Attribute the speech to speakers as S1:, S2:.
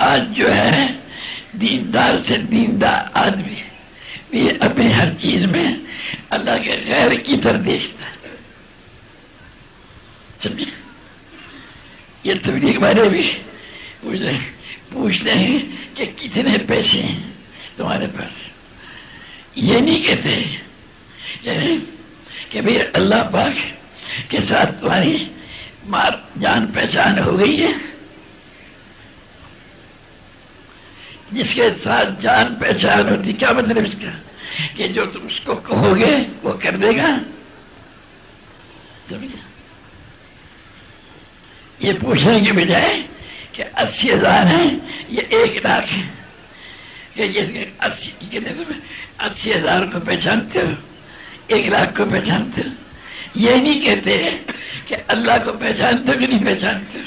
S1: آج جو ہے دیندار سے دیندار آدمی بھی اپنی ہر چیز میں اللہ کے غیر کی طرف دیکھتا ہے. سمجھے؟ یہ تبلیغ والے بھی پوچھتے ہیں کہ کتنے پیسے ہیں تمہارے پاس. یہ نہیں کہتے کہ بھئی اللہ پاک کے ساتھ تمہاری جان پہچان ہو گئی ہے. جس کے ساتھ جان پہچان ہوتی کیا مطلب اس کا؟ کہ جو تم اس کو کہو گے وہ کر دے گا. یہ پوچھنے کے بجائے کہ 80,000 ہیں یہ 1 لاکھ ہے کہ 80,000 کو پہچانتے ہو 1 لاکھ کو پہچانتے ہو. یہ نہیں کہتے کہ اللہ کو پہچانتے ہو کہ نہیں پہچانتے ہو.